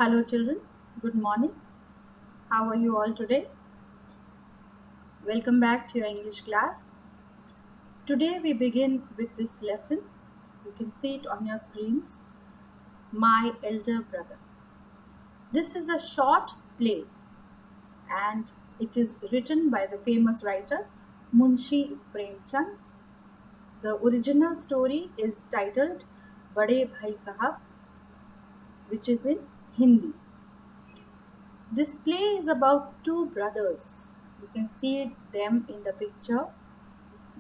Hello, children. Good morning. How are you all today? Welcome back to your English class. Today we begin with this lesson. You can see it on your screens. My Elder Brother. This is a short play and it is written by the famous writer Munshi Premchand. The original story is titled Bade Bhai Sahab, which is in Hindi. This play is about two brothers. You can see them in the picture.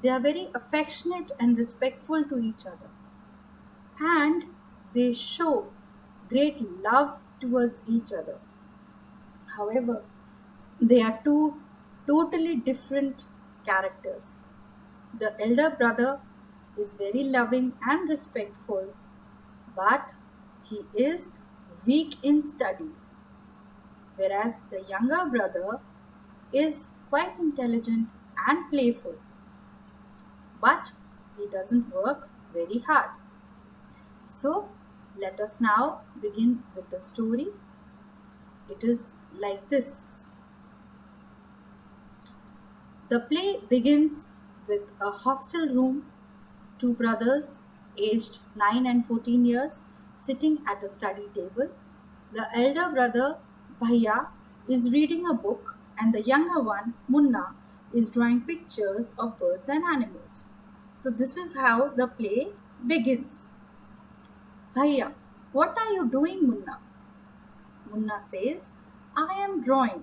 They are very affectionate and respectful to each other, and they show great love towards each other. However, they are two totally different characters. The elder brother is very loving and respectful, but he is weak in studies, whereas the younger brother is quite intelligent and playful, but he doesn't work very hard. So, let us now begin with the story. It is like this. The play begins with a hostel room, two brothers aged 9 and 14 years sitting at a study table. The elder brother, Bhaiya, is reading a book, and the younger one, Munna, is drawing pictures of birds and animals. So, this is how the play begins. Bhaiya, what are you doing, Munna? Munna says, I am drawing.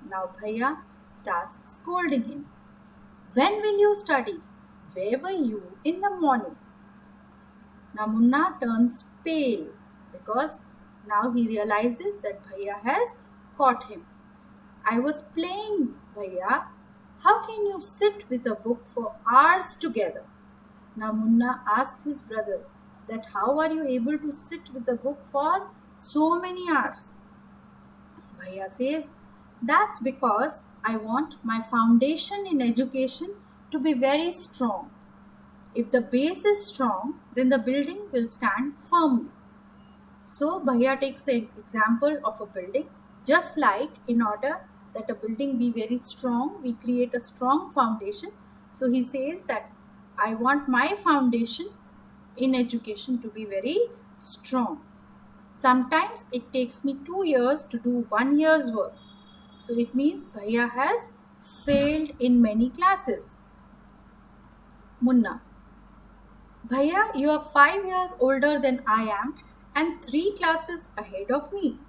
Now Bhaiya starts scolding him. When will you study? Where were you in the morning? Now Munna turns pale because now he realizes that Bhaiya has caught him. I was playing, Bhaiya. How can you sit with a book for hours together? Now Munna asks his brother that how are you able to sit with a book for so many hours? Bhaiya says, that's because I want my foundation in education to be very strong. If the base is strong, then the building will stand firmly. So Bhaiya takes the example of a building, just like in order that a building be very strong, we create a strong foundation. So he says that I want my foundation in education to be very strong. Sometimes it takes me 2 years to do 1 year's work. So it means Bhaiya has failed in many classes. Munna, Bhaiya, you are 5 years older than I am and 3 classes ahead of me.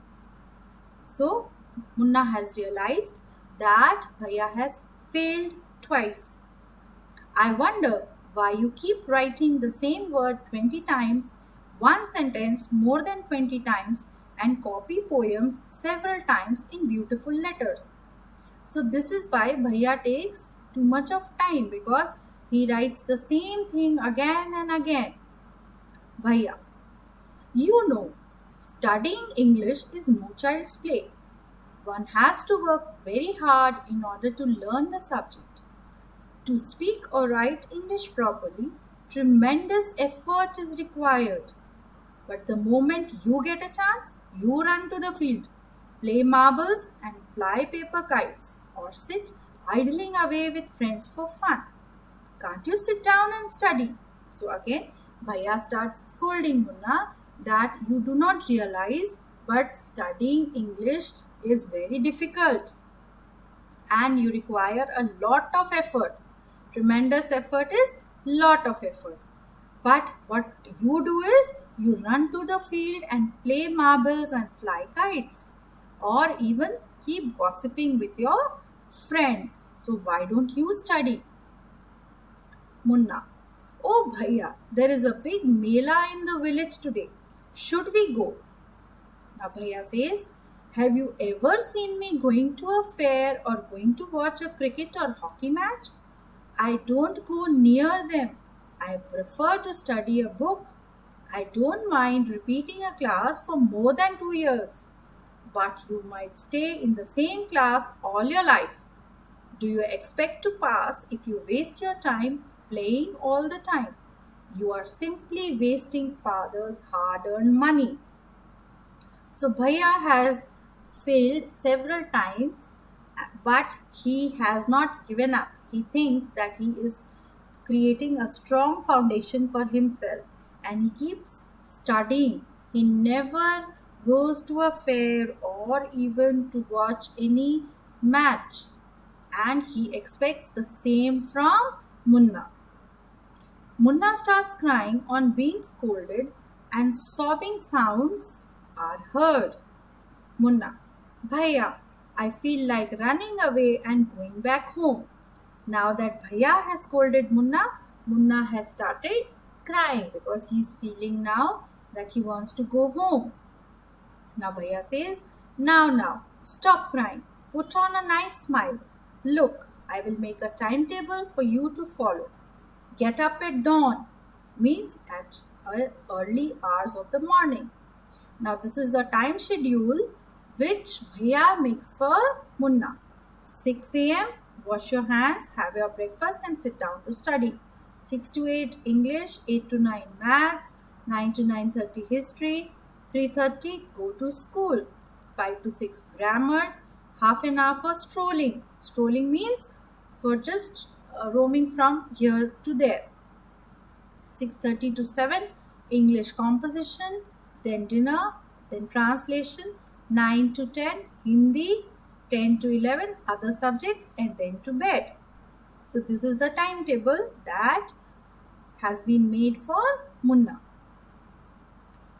So Munna has realized that Bhaiya has failed twice. I wonder why you keep writing the same word 20 times, one sentence more than 20 times, and copy poems several times in beautiful letters. So, this is why Bhaiya takes too much of time because he writes the same thing again and again. Bhaiya, you know, studying English is no child's play. One has to work very hard in order to learn the subject. To speak or write English properly, tremendous effort is required. But the moment you get a chance, you run to the field, play marbles and fly paper kites, or sit idling away with friends for fun. Can't you sit down and study? So again, Bhaiya starts scolding Munna that you do not realize, but studying English is very difficult and you require a lot of effort. Tremendous effort is lot of effort. But what you do is you run to the field and play marbles and fly kites, or even keep gossiping with your friends. So why don't you study? Munna, oh Bhaiya, there is a big mela in the village today. Should we go? Now Bhaiya says, have you ever seen me going to a fair or going to watch a cricket or hockey match? I don't go near them. I prefer to study a book. I don't mind repeating a class for more than 2 years. But you might stay in the same class all your life. Do you expect to pass if you waste your time playing all the time? You are simply wasting father's hard earned money. So Bhaiya has failed several times, but he has not given up. He thinks that he is creating a strong foundation for himself and he keeps studying. He never goes to a fair or even to watch any match, and he expects the same from Munna. Munna starts crying on being scolded, and sobbing sounds are heard. Munna, Bhaiya, I feel like running away and going back home. Now that Bhaiya has scolded Munna, Munna has started crying because he's feeling now that he wants to go home. Now Bhaiya says, now, stop crying. Put on a nice smile. Look, I will make a timetable for you to follow. Get up at dawn means at early hours of the morning. Now this is the time schedule which Bhaiya makes for Munna. 6 a.m. Wash your hands, have your breakfast and sit down to study. 6 to 8 English, 8 to 9 Maths, 9 to 9:30 History, 3:30 go to school, 5 to 6 Grammar, half an hour for strolling. Strolling means for just roaming from here to there. 6:30 to 7 English composition, then dinner, then translation, 9 to 10 Hindi, 10 to 11 other subjects, and then to bed. So this is the timetable that has been made for Munna.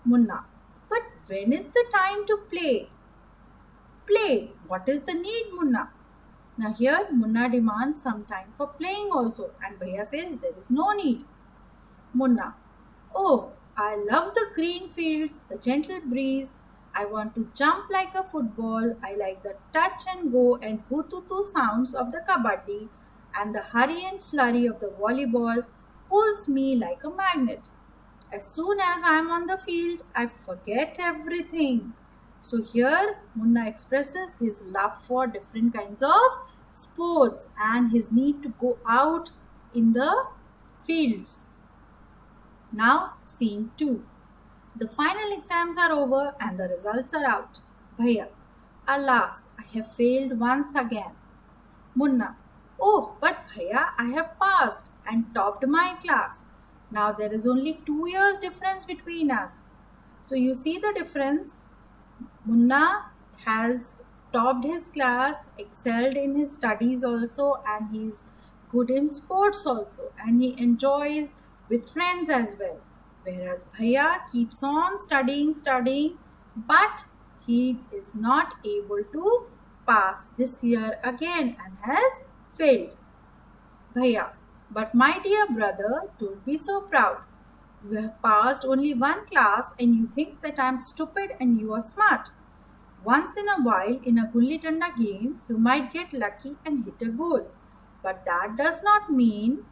Munna, but when is the time to play? Play. What is the need, Munna? Now here Munna demands some time for playing also, and Bhaiya says there is no need. Munna, oh, I love the green fields, the gentle breeze. I want to jump like a football. I like the touch and go and hututu sounds of the kabaddi, and the hurry and flurry of the volleyball pulls me like a magnet. As soon as I am on the field, I forget everything. So here Munna expresses his love for different kinds of sports and his need to go out in the fields. Now, scene 2. The final exams are over and the results are out. Bhaiya, alas, I have failed once again. Munna, oh, but Bhaiya, I have passed and topped my class. Now there is only 2 years difference between us. So you see the difference. Munna has topped his class, excelled in his studies also, and he's good in sports also, and he enjoys with friends as well. Whereas Bhaiya keeps on studying, but he is not able to pass this year again and has failed. Bhaiya, but my dear brother, don't be so proud. You have passed only one class and you think that I am stupid and you are smart. Once in a while in a gulli danda game, you might get lucky and hit a goal. But that does not mean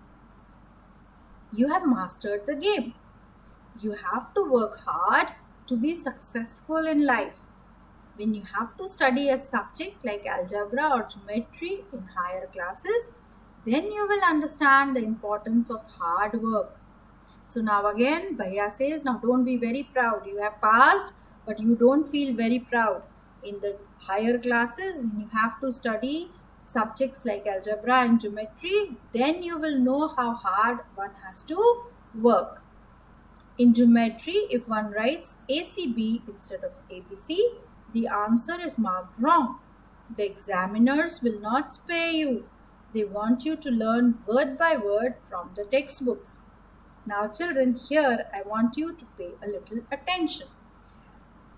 you have mastered the game. You have to work hard to be successful in life. When you have to study a subject like algebra or geometry in higher classes, then you will understand the importance of hard work. So now again, Bhaiya says, now don't be very proud. You have passed, but you don't feel very proud. In the higher classes, when you have to study subjects like algebra and geometry, then you will know how hard one has to work. In geometry, if one writes ACB instead of ABC, the answer is marked wrong. The examiners will not spare you. They want you to learn word by word from the textbooks. Now children, here I want you to pay a little attention.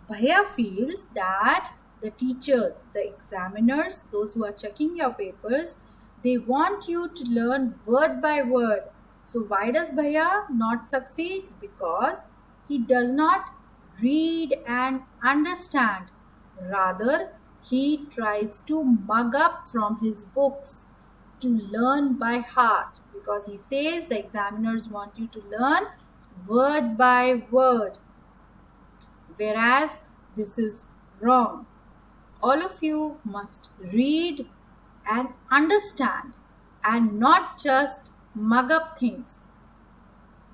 Bhaiya feels that the teachers, the examiners, those who are checking your papers, they want you to learn word by word. So why does Bhaiya not succeed? Because he does not read and understand. Rather, he tries to mug up from his books to learn by heart, because he says the examiners want you to learn word by word. Whereas this is wrong. All of you must read and understand and not just mug up things.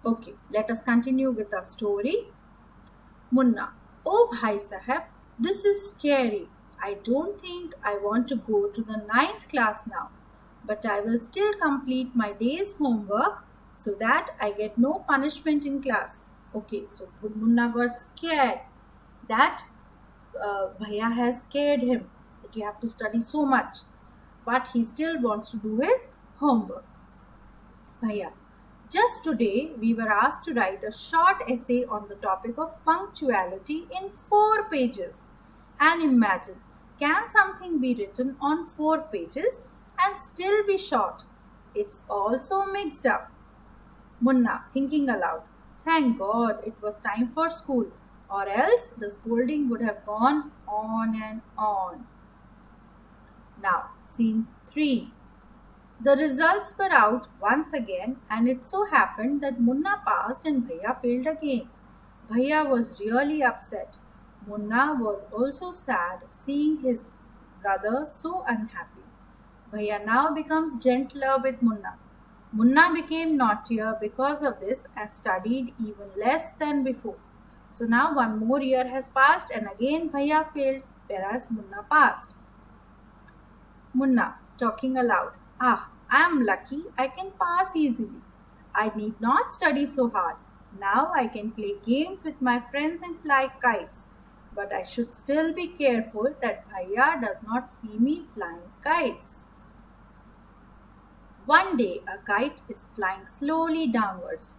Okay, let us continue with our story. Munna, oh Bhai Sahab, This is scary. I don't think I want to go to the ninth class now, but I will still complete my day's homework so that I get no punishment in class. Okay, so Munna got scared that Bhaiya has scared him that you have to study so much, but he still wants to do his homework. Bhaiya, just today we were asked to write a short essay on the topic of punctuality in 4 pages. And imagine, can something be written on 4 pages and still be short? It's also mixed up. Munna, thinking aloud, thank God it was time for school, or else the scolding would have gone on and on. Now, scene 3. The results were out once again, and it so happened that Munna passed and Bhaiya failed again. Bhaiya was really upset. Munna was also sad seeing his brother so unhappy. Bhaiya now becomes gentler with Munna. Munna became naughtier because of this and studied even less than before. So now one more year has passed and again Bhaiya failed, whereas Munna passed. Munna, talking aloud, ah, I am lucky I can pass easily. I need not study so hard. Now I can play games with my friends and fly kites. But I should still be careful that Bhaiya does not see me flying kites. One day a kite is flying slowly downwards.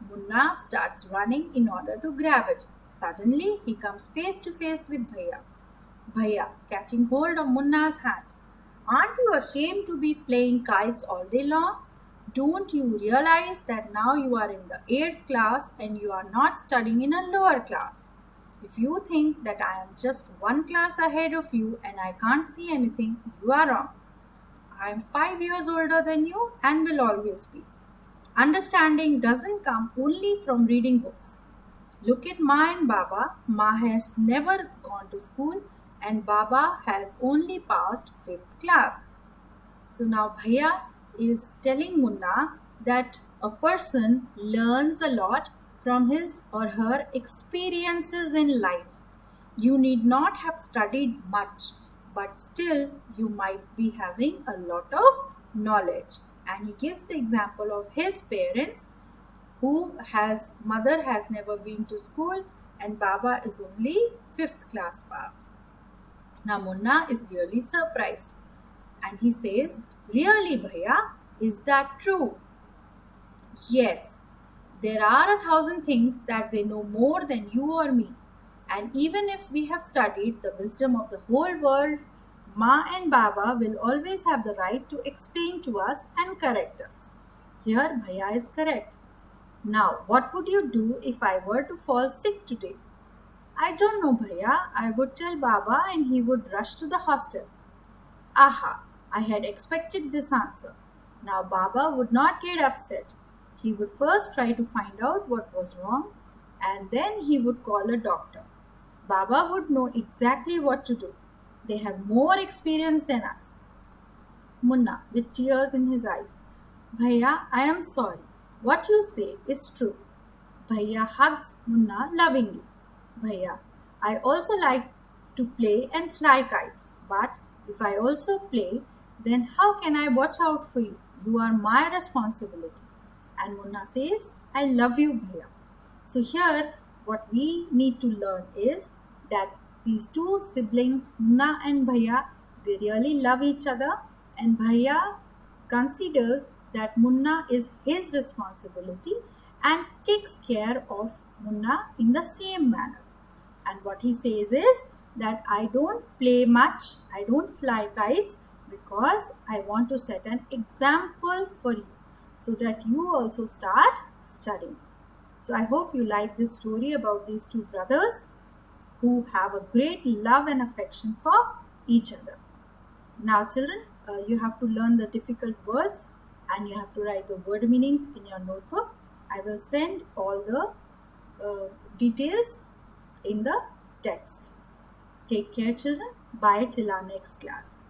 Munna starts running in order to grab it. Suddenly he comes face to face with Bhaiya. Bhaiya, catching hold of Munna's hand. Aren't you ashamed to be playing kites all day long? Don't you realize that now you are in the 8th class and you are not studying in a lower class? If you think that I am just one class ahead of you and I can't see anything, you are wrong. I am 5 years older than you and will always be. Understanding doesn't come only from reading books. Look at Ma and Baba. Ma has never gone to school and Baba has only passed 5th class. So now Bhaiya is telling Munna that a person learns a lot from his or her experiences in life. You need not have studied much, but still you might be having a lot of knowledge. And he gives the example of his parents mother has never been to school and Baba is only 5th class pass. Now Munna is really surprised and he says, really Bhaiya, is that true? Yes, there are 1,000 things that they know more than you or me. And even if we have studied the wisdom of the whole world, Ma and Baba will always have the right to explain to us and correct us. Here Bhaiya is correct. Now, what would you do if I were to fall sick today? I don't know, Bhaiya. I would tell Baba and he would rush to the hostel. Aha, I had expected this answer. Now Baba would not get upset. He would first try to find out what was wrong and then he would call a doctor. Baba would know exactly what to do. They have more experience than us. Munna, with tears in his eyes. Bhaiya, I am sorry. What you say is true. Bhaiya hugs Munna lovingly. Bhaiya, I also like to play and fly kites. But if I also play, then how can I watch out for you? You are my responsibility. And Munna says, I love you, Bhaiya. So here, what we need to learn is that these two siblings, Munna and Bhaiya, they really love each other. And Bhaiya considers that Munna is his responsibility and takes care of Munna in the same manner. And what he says is that I don't play much, I don't fly kites because I want to set an example for you so that you also start studying. So I hope you like this story about these two brothers who have a great love and affection for each other. Now children, you have to learn the difficult words and you have to write the word meanings in your notebook. I will send all the details in the text. Take care children. Bye till our next class.